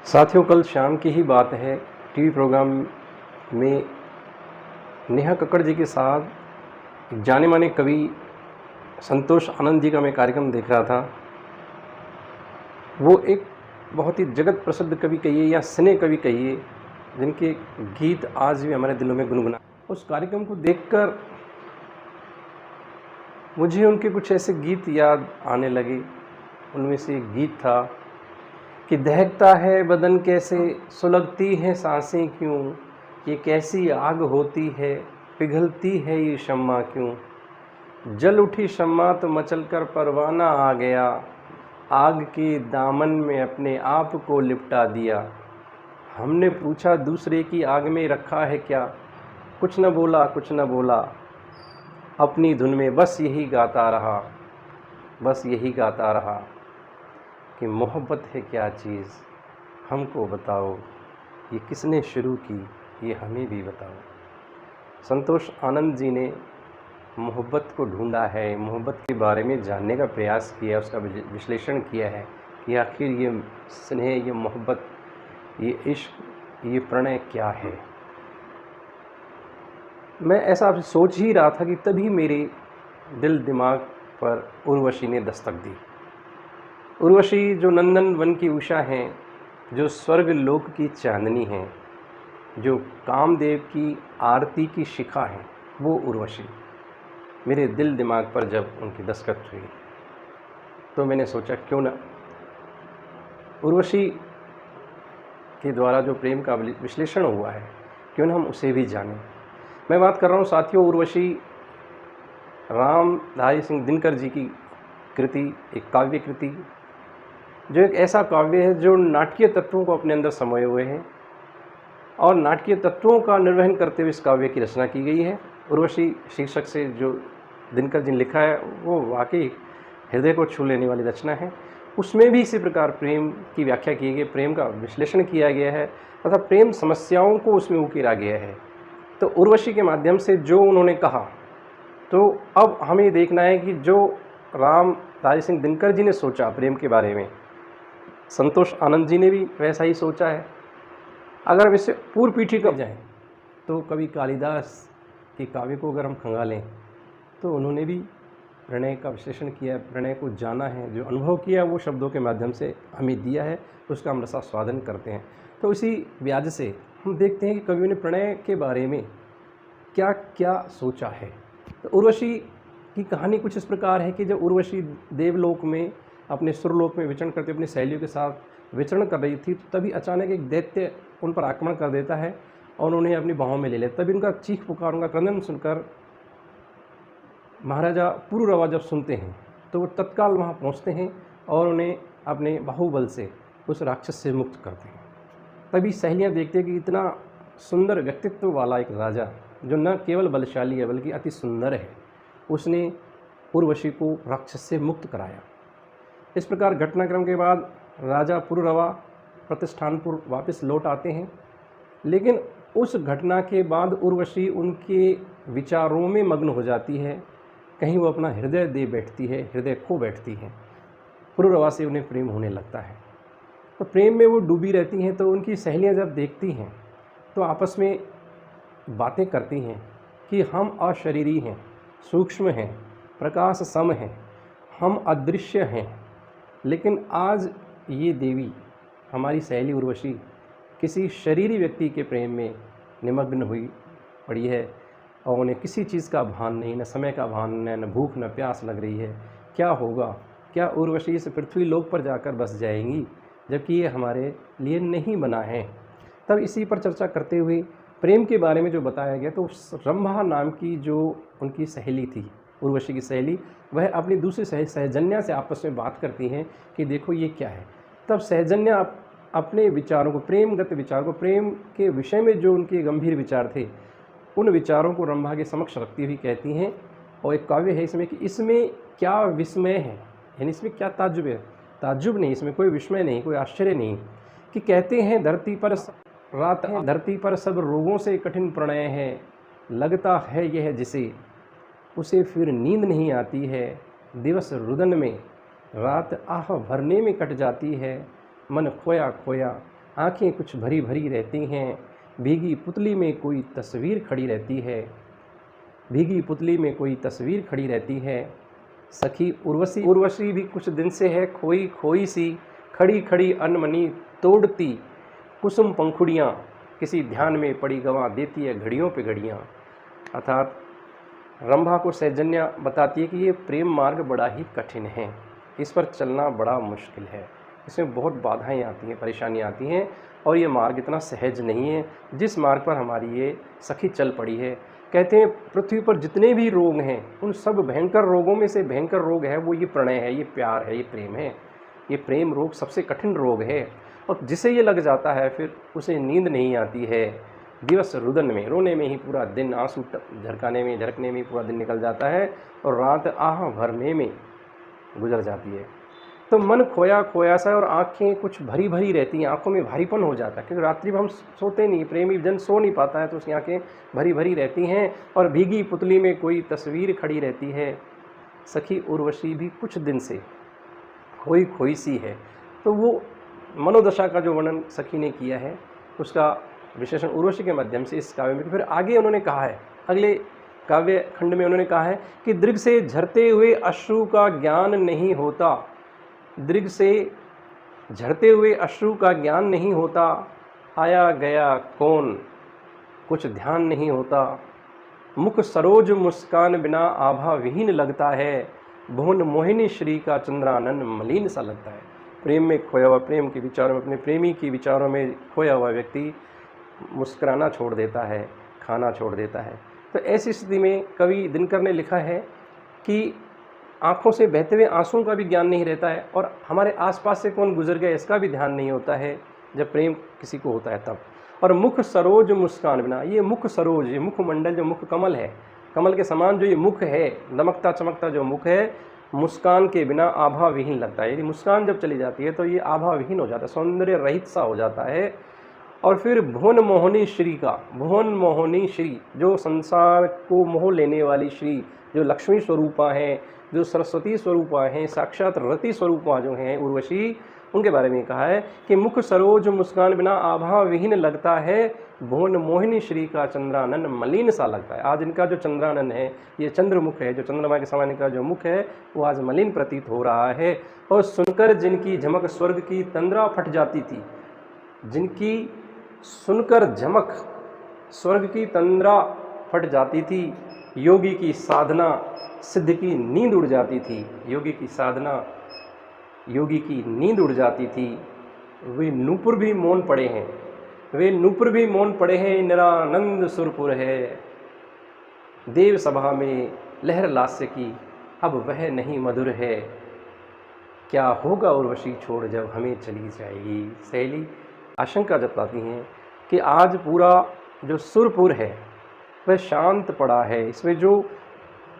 साथियों, कल शाम की ही बात है। टीवी प्रोग्राम में नेहा कक्कड़ जी के साथ एक जाने माने कवि संतोष आनंद जी का मैं कार्यक्रम देख रहा था। वो एक बहुत ही जगत प्रसिद्ध कवि कहिए या सिने कवि कहिए, जिनके गीत आज भी हमारे दिलों में गुनगुना। उस कार्यक्रम को देखकर मुझे उनके कुछ ऐसे गीत याद आने लगे। उनमें से एक गीत था कि दहकता है बदन कैसे, सुलगती हैं सांसें क्यों, ये कैसी आग होती है, पिघलती है ये शम्मा क्यों। जल उठी शम्मा तो मचल कर परवाना आ गया, आग के दामन में अपने आप को लिपटा दिया। हमने पूछा दूसरे की आग में रखा है क्या, कुछ न बोला कुछ न बोला, अपनी धुन में बस यही गाता रहा, बस यही गाता रहा कि मोहब्बत है क्या चीज़, हमको बताओ, ये किसने शुरू की, ये हमें भी बताओ। संतोष आनंद जी ने मोहब्बत को ढूंढा है, मोहब्बत के बारे में जानने का प्रयास किया, उसका विश्लेषण किया है कि आखिर ये स्नेह, ये मोहब्बत, ये इश्क, ये प्रणय क्या है। मैं ऐसा सोच ही रहा था कि तभी मेरे दिल दिमाग पर उर्वशी ने दस्तक दी। उर्वशी जो नंदन वन की उषा हैं, जो स्वर्ग लोक की चांदनी हैं, जो कामदेव की आरती की शिखा हैं, वो उर्वशी मेरे दिल दिमाग पर जब उनकी दस्तक हुई तो मैंने सोचा क्यों ना उर्वशी के द्वारा जो प्रेम का विश्लेषण हुआ है, क्यों ना हम उसे भी जानें। मैं बात कर रहा हूँ साथियों, उर्वशी रामधारी सिंह दिनकर जी की कृति, एक काव्य कृति, जो एक ऐसा काव्य है जो नाटकीय तत्वों को अपने अंदर समाये हुए हैं और नाटकीय तत्वों का निर्वहन करते हुए इस काव्य की रचना की गई है। उर्वशी शीर्षक से जो दिनकर जी ने लिखा है वो वाकई हृदय को छू लेने वाली रचना है। उसमें भी इसी प्रकार प्रेम की व्याख्या की गई, प्रेम का विश्लेषण किया गया है तथा प्रेम समस्याओं को उसमें उकेरा गया है। तो उर्वशी के माध्यम से जो उन्होंने कहा, तो अब हमें देखना है कि जो रामधारी सिंह दिनकर जी ने सोचा प्रेम के बारे में, संतोष आनंद जी ने भी वैसा ही सोचा है। अगर हम इससे पूर्व पीढ़ी कर जाएँ तो कवि कालिदास के काव्य को अगर हम खंगालें तो उन्होंने भी प्रणय का विश्लेषण किया, प्रणय को जाना है, जो अनुभव किया वो शब्दों के माध्यम से हमें दिया है, तो उसका हम रसास्वादन करते हैं। तो इसी व्याज से हम देखते हैं कि कवियों ने प्रणय के बारे में क्या क्या सोचा है। तो उर्वशी की कहानी कुछ इस प्रकार है कि जब उर्वशी देवलोक में अपने सुरलोक में विचरण करते अपनी सहेलियों के साथ विचरण कर रही थी, तो तभी अचानक एक दैत्य उन पर आक्रमण कर देता है और उन्हें अपनी बाहों में ले लेता। तभी उनका चीख पुकार, उनका क्रंदन सुनकर महाराजा पुरुरवा जब सुनते हैं तो वो तत्काल वहाँ पहुँचते हैं और उन्हें अपने बाहुबल से उस राक्षस से मुक्त करते हैं। तभी सहेलियाँ देखते हैं कि इतना सुंदर व्यक्तित्व वाला एक राजा, जो न केवल बलशाली है बल्कि अति सुंदर है, उसने उर्वशी को राक्षस से मुक्त कराया। इस प्रकार घटनाक्रम के बाद राजा पुरुरवा प्रतिष्ठानपुर वापस लौट आते हैं, लेकिन उस घटना के बाद उर्वशी उनके विचारों में मग्न हो जाती है। कहीं वो अपना हृदय दे बैठती है, हृदय खो बैठती है। पुरुरवा से उन्हें प्रेम होने लगता है, तो प्रेम में वो डूबी रहती हैं। तो उनकी सहेलियाँ जब देखती हैं तो आपस में बातें करती हैं कि हम अशरीरी हैं, सूक्ष्म हैं, प्रकाश सम हैं, हम अदृश्य हैं, लेकिन आज ये देवी हमारी सहेली उर्वशी किसी शरीरी व्यक्ति के प्रेम में निमग्न हुई पड़ी है और उन्हें किसी चीज़ का भान नहीं, न समय का भान, न भूख न प्यास लग रही है। क्या होगा, क्या उर्वशी इस पृथ्वी लोक पर जाकर बस जाएंगी, जबकि ये हमारे लिए नहीं बना है। तब इसी पर चर्चा करते हुए प्रेम के बारे में जो बताया गया, तो रंभा नाम की जो उनकी सहेली थी, उर्वशी की सहेली, वह अपनी दूसरी सहजन्या से आपस में बात करती हैं कि देखो ये क्या है। तब सहजन्या अपने विचारों को, प्रेमगत विचार को, प्रेम के विषय में जो उनके गंभीर विचार थे, उन विचारों को रंभा के समक्ष रखती हुई कहती हैं, और एक काव्य है इसमें कि इसमें क्या विस्मय है, यानी इसमें क्या ताज्जुब है। ताज्जुब नहीं, इसमें कोई विस्मय नहीं, कोई आश्चर्य नहीं, कि कहते हैं धरती पर रात है, धरती पर सब रोगों से कठिन प्रणय है, लगता है यह जिसे, उसे फिर नींद नहीं आती है, दिवस रुदन में, रात आह भरने में कट जाती है, मन खोया खोया आँखें कुछ भरी भरी रहती हैं, भीगी पुतली में कोई तस्वीर खड़ी रहती है, भीगी पुतली में कोई तस्वीर खड़ी रहती है। सखी उर्वशी, उर्वशी भी कुछ दिन से है खोई खोई सी, खड़ी खड़ी अनमनी तोड़ती कुसुम पंखुड़ियाँ, किसी ध्यान में पड़ी गंवा देती है घड़ियों पे घड़ियाँ। अर्थात रंभा को सैजन्या बताती है कि ये प्रेम मार्ग बड़ा ही कठिन है, इस पर चलना बड़ा मुश्किल है, इसमें बहुत बाधाएं आती हैं, परेशानियाँ आती हैं, और ये मार्ग इतना सहज नहीं है जिस मार्ग पर हमारी ये सखी चल पड़ी है। कहते हैं पृथ्वी पर जितने भी रोग हैं उन सब भयंकर रोगों में से भयंकर रोग है वो ये प्रणय है, ये प्यार है, ये प्रेम है। ये प्रेम रोग सबसे कठिन रोग है, और जिसे ये लग जाता है फिर उसे नींद नहीं आती है। दिवस रुदन में, रोने में ही पूरा दिन, आंसू झरकाने में झरकने में पूरा दिन निकल जाता है, और रात आह भरने में गुजर जाती है। तो मन खोया खोया सा और आँखें कुछ भरी भरी रहती हैं, आँखों में भारीपन हो जाता है, क्योंकि रात्रि में हम सोते नहीं, प्रेमी जन सो नहीं पाता है, तो उसकी आँखें भरी भरी रहती हैं, और भीगी पुतली में कोई तस्वीर खड़ी रहती है। सखी उर्वशी भी कुछ दिन से खोई खोई सी है। तो वो मनोदशा का जो वर्णन सखी ने किया है उसका विशेषण उर्वशी के माध्यम से इस काव्य में। फिर आगे उन्होंने कहा है, अगले काव्य खंड में उन्होंने कहा है कि दृग से झरते हुए अश्रु का ज्ञान नहीं होता, दृग से झरते हुए अश्रु का ज्ञान नहीं होता, आया गया कौन कुछ ध्यान नहीं होता, मुख सरोज मुस्कान बिना आभा विहीन लगता है, भुवन मोहिनी श्री का चंद्रानन मलिन सा लगता है। प्रेम में खोया हुआ, प्रेम के विचारों में, अपने प्रेमी के विचारों में खोया हुआ व्यक्ति मुस्कुराना छोड़ देता है, खाना छोड़ देता है। तो ऐसी स्थिति में कवि दिनकर ने लिखा है कि आँखों से बहते हुए आंसुओं का भी ज्ञान नहीं रहता है, और हमारे आसपास से कौन गुजर गया इसका भी ध्यान नहीं होता है जब प्रेम किसी को होता है तब। और मुख सरोज मुस्कान बिना, ये मुख सरोज, ये मुखमंडल जो मुख कमल है, कमल के समान जो ये मुख है, दमकता चमकता जो मुख है, मुस्कान के बिना आभा विहीन लगता है। यदि मुस्कान जब चली जाती है तो ये आभा विहीन हो जाता है, सौंदर्य रहित सा हो जाता है। और फिर भुवन मोहिनी श्री का, भुवन मोहिनी श्री जो संसार को मोह लेने वाली श्री, जो लक्ष्मी स्वरूपा हैं, जो सरस्वती स्वरूपा हैं, साक्षात रति स्वरूपा जो हैं उर्वशी, उनके बारे में कहा है कि मुख सरोज मुस्कान बिना आभा विहीन लगता है, भुवन मोहिनी श्री का चंद्रानन मलिन सा लगता है। आज इनका जो चंद्रानन है, ये चंद्रमुख है, जो चंद्रमा के समान इनका जो मुख है वो आज मलिन प्रतीत हो रहा है। और सुनकर जिनकी झमक स्वर्ग की तंद्रा फट जाती थी, जिनकी सुनकर झमक स्वर्ग की तंद्रा फट जाती थी, योगी की साधना सिद्ध की नींद उड़ जाती थी, योगी की साधना योगी की नींद उड़ जाती थी। वे नूपुर भी मौन पड़े हैं, वे नूपुर भी मौन पड़े हैं, निरानंद सुरपुर है, देव सभा में लहर लास्य की अब वह नहीं मधुर है, क्या होगा उर्वशी छोड़ जब हमें चली जाएगी। सहेली आशंका जताती हैं कि आज पूरा जो सुरपुर है वह शांत पड़ा है, इसमें जो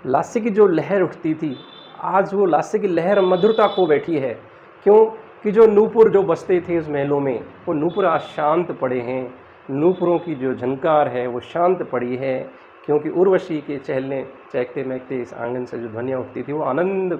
लास्य की जो लहर उठती थी, आज वो लास्य की लहर मधुरता खो बैठी है। क्यों कि जो नूपुर जो बसते थे उस महलों में, वो नूपुर आज शांत पड़े हैं, नूपुरों की जो झनकार है वो शांत पड़ी है, क्योंकि उर्वशी के चहलने चहकते महकते इस आंगन से जो ध्वनियाँ उठती थी वो आनंद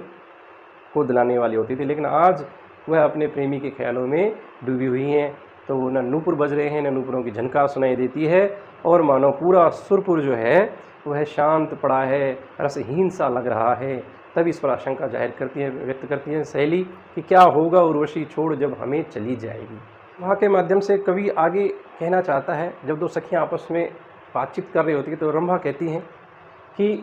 को दिलाने वाली होती थी। लेकिन आज वह अपने प्रेमी के ख्यालों में डूबी हुई हैं, तो वो न नूपुर बज रहे हैं, न नूपुरों की झनकार सुनाई देती है, और मानो पूरा सुरपुर जो है वह शांत पड़ा है, रसहीन सा लग रहा है। तब इस पर आशंका जाहिर करती है, व्यक्त करती है सहेली कि क्या होगा उर्वशी छोड़ जब हमें चली जाएगी। वहाँ के माध्यम से कवि आगे कहना चाहता है, जब दो सखियाँ आपस में बातचीत कर रही होती है तो रंभा कहती हैं कि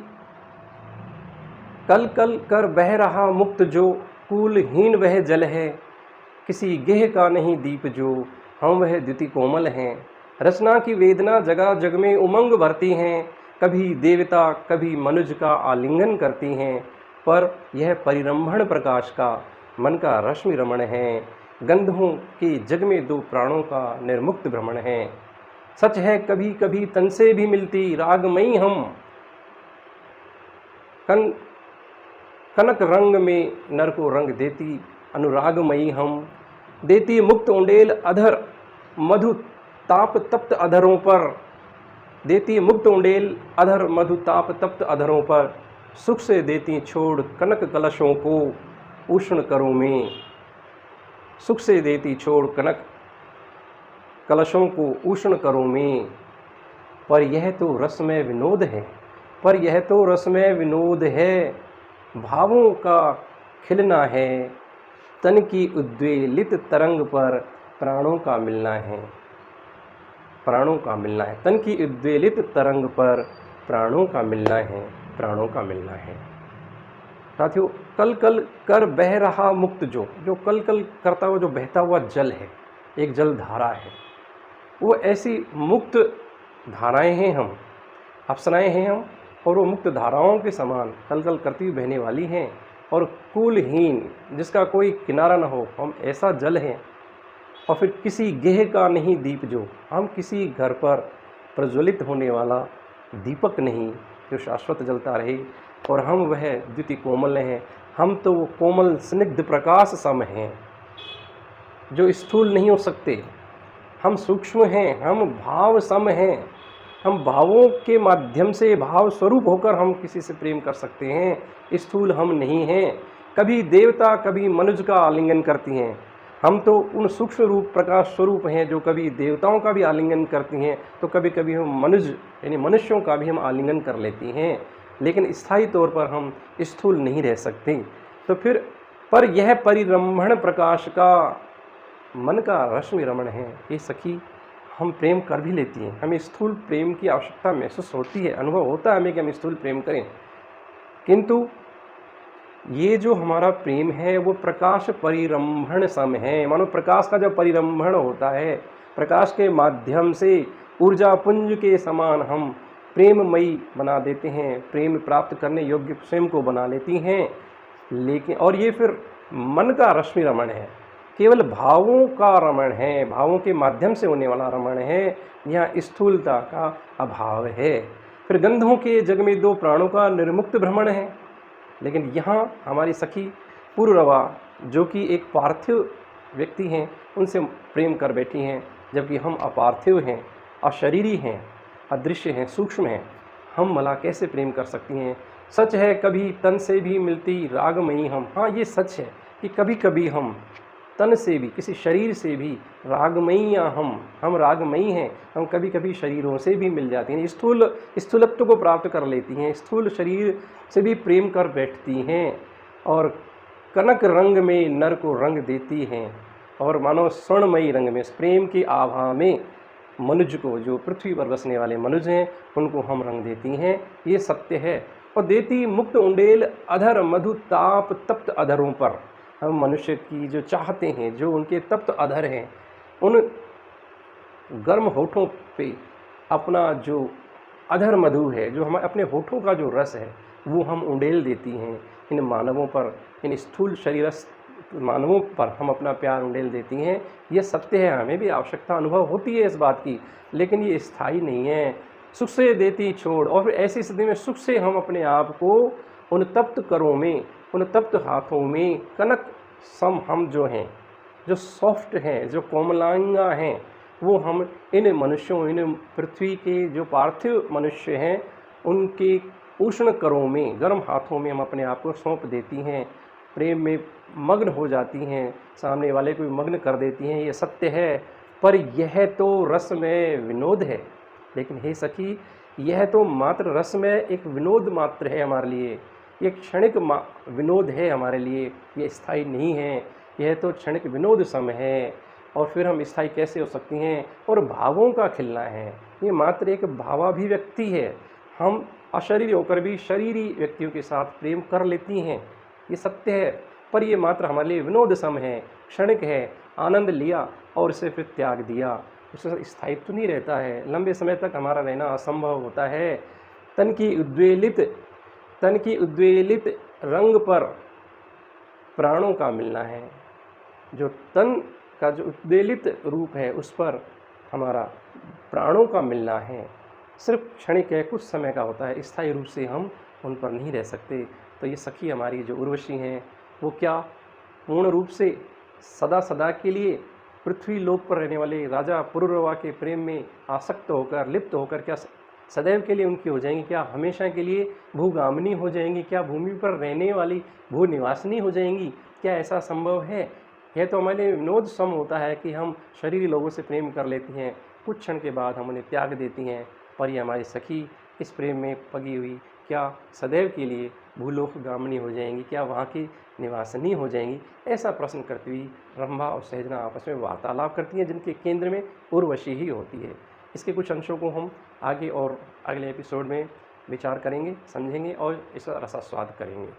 कल कल कर बह रहा मुक्त जो, कूलहीन वह जल है, किसी गेह का नहीं दीप जो, हम वह द्युति कोमल हैं, रचना की वेदना जगह जग में उमंग भरती हैं, कभी देवता कभी मनुज का आलिंगन करती हैं, पर यह परिरंभण प्रकाश का मन का रश्मि रमण है, गंधों के जग में दो प्राणों का निर्मुक्त भ्रमण है, सच है कभी कभी तन से भी मिलती रागमयी हम, कनक रंग में नर को रंग देती अनुरागमयी हम, देती मुक्त उंडेल अधर मधु ताप तप्त अधरों पर, देती मुक्त उंडेल अधर मधु ताप तप्त अधरों पर, सुख से देती छोड़ कनक कलशों को उष्ण करों में, सुख से देती छोड़ कनक कलशों को उष्ण करो में, पर यह तो रसमय विनोद है, पर यह तो रसमय विनोद है, भावों का खिलना है, तन की उद्वेलित तरंग पर प्राणों का मिलना है, प्राणों का मिलना है, तन की उद्वेलित तरंग पर प्राणों का मिलना है, प्राणों का मिलना है। साथियों, कल कल कर बह रहा मुक्त जो कल कल करता हुआ जो बहता हुआ जल है, एक जल धारा है, वो ऐसी मुक्त धाराएं हैं हम, अप्सराएं हैं हम, और वो मुक्त धाराओं के समान कल कल करती हुई बहने वाली हैं, और कुलहीन जिसका कोई किनारा न हो, हम ऐसा जल हैं। और फिर किसी गेह का नहीं दीप जो, हम किसी घर पर प्रज्वलित होने वाला दीपक नहीं जो शाश्वत जलता रहे, और हम वह द्युति कोमल हैं, हम तो वो कोमल स्निग्ध प्रकाश सम हैं जो स्थूल नहीं हो सकते, हम सूक्ष्म हैं, हम भाव सम हैं, हम भावों के माध्यम से भाव स्वरूप होकर हम किसी से प्रेम कर सकते हैं, स्थूल हम नहीं हैं। कभी देवता कभी मनुष्य का आलिंगन करती हैं, हम तो उन सूक्ष्म रूप प्रकाश स्वरूप हैं जो कभी देवताओं का भी आलिंगन करती हैं, तो कभी कभी हम मनुष्य यानी मनुष्यों का भी हम आलिंगन कर लेती हैं, लेकिन स्थायी तौर पर हम स्थूल नहीं रह सकते। तो फिर पर यह परिरंभण प्रकाश का मन का रश्मि रमण है, ये सखी हम प्रेम कर भी लेती हैं, हमें स्थूल प्रेम की आवश्यकता महसूस होती है, अनुभव होता है हमें कि हम स्थूल प्रेम करें, किंतु ये जो हमारा प्रेम है वो प्रकाश परिरंभण सम है। मानो प्रकाश का जब परिरंभण होता है, प्रकाश के माध्यम से ऊर्जा पुंज के समान हम प्रेममयी बना देते हैं, प्रेम प्राप्त करने योग्य स्वयं को बना लेती हैं। लेकिन और ये फिर मन का रश्मि रमण है, केवल भावों का रमण है, भावों के माध्यम से होने वाला रमण है, यहाँ स्थूलता का अभाव है। फिर गंधों के जग में दो प्राणों का निर्मुक्त भ्रमण है, लेकिन यहाँ हमारी सखी पुररवा जो कि एक पार्थिव व्यक्ति हैं, उनसे प्रेम कर बैठी हैं, जबकि हम अपार्थिव हैं, अशरीरी हैं, अदृश्य हैं, सूक्ष्म हैं, हम भला कैसे प्रेम कर सकती हैं। सच है कभी तन से भी मिलती रागमयी हम, हाँ ये सच है कि कभी कभी हम तन से भी, किसी शरीर से भी रागमयी हम रागमयी हैं, हम कभी कभी शरीरों से भी मिल जाती हैं, स्थूलत्व को प्राप्त कर लेती हैं, स्थूल शरीर से भी प्रेम कर बैठती हैं, और कनक रंग में नर को रंग देती हैं, और मानो स्वर्णमयी रंग में प्रेम की आभा में मनुज को, जो पृथ्वी पर बसने वाले मनुज हैं, उनको हम रंग देती हैं, ये सत्य है। और देती मुक्त उंडेल अधर मधु ताप तप्त अधरों पर, हम मनुष्य की जो चाहते हैं, जो उनके तप्त अधर हैं, उन गर्म होठों पे अपना जो अधर मधु है, जो हमारे अपने होठों का जो रस है, वो हम उंडेल देती हैं इन मानवों पर, इन स्थूल शरीरस्थ मानवों पर हम अपना प्यार उंडेल देती हैं। ये सत्य है, हमें भी आवश्यकता अनुभव होती है इस बात की, लेकिन ये स्थायी नहीं है। सुख से देती छोड़, और फिर ऐसी स्थिति में सुख से हम अपने आप को उन तप्त करों में, उन तप्त हाथों में कनक सम हम जो हैं, जो सॉफ्ट हैं, जो कोमलांगा हैं, वो हम इन मनुष्यों, इन पृथ्वी के जो पार्थिव मनुष्य हैं, उनके उष्ण करों में, गर्म हाथों में हम अपने आप को सौंप देती हैं, प्रेम में मग्न हो जाती हैं, सामने वाले को भी मग्न कर देती हैं, ये सत्य है। पर यह तो रसमय विनोद है, लेकिन हे सखी, यह तो मात्र रसमय एक विनोद मात्र है हमारे लिए, ये क्षणिक विनोद है हमारे लिए, ये स्थायी नहीं है, यह तो क्षणिक विनोद सम है। और फिर हम स्थायी कैसे हो सकती हैं। और भावों का खिलना है, ये मात्र एक भावाभिव्यक्ति है, हम अशरीरी होकर भी शरीरी व्यक्तियों के साथ प्रेम कर लेती हैं, ये सत्य है। पर ये मात्र हमारे लिए विनोद सम है, क्षणिक है, आनंद लिया और इसे फिर त्याग दिया, उसका स्थायित्व नहीं रहता है, लंबे समय तक हमारा रहना असंभव होता है। तन की उद्वेलित रंग पर प्राणों का मिलना है, जो तन का जो उद्वेलित रूप है उस पर हमारा प्राणों का मिलना है, सिर्फ क्षणिक है, कुछ समय का होता है, स्थायी रूप से हम उन पर नहीं रह सकते। तो ये सखी हमारी जो उर्वशी हैं, वो क्या पूर्ण रूप से सदा सदा के लिए पृथ्वी लोक पर रहने वाले राजा पुरुरवा के प्रेम में आसक्त होकर, लिप्त होकर क्या सदैव के लिए उनकी हो जाएंगी? क्या हमेशा के लिए भूगामिनी हो जाएंगी? क्या भूमि पर रहने वाली भू निवासिनी हो जाएंगी? क्या ऐसा संभव है? यह तो हमारे लिए विनोद सम होता है कि हम शरीरी लोगों से प्रेम कर लेती हैं, कुछ क्षण के बाद हम उन्हें त्याग देती हैं, पर ये हमारी सखी इस प्रेम में पगी हुई क्या सदैव के लिए भूलोकगामिनी हो जाएंगी, क्या वहाँ की निवासिनी हो जाएंगी? ऐसा प्रश्न करती हुई रंभा और सहजना आपस में वार्तालाप करती हैं, जिनके केंद्र में उर्वशी ही होती है। इसके कुछ अंशों को हम आगे और अगले एपिसोड में विचार करेंगे, समझेंगे और इसका रसास्वाद करेंगे।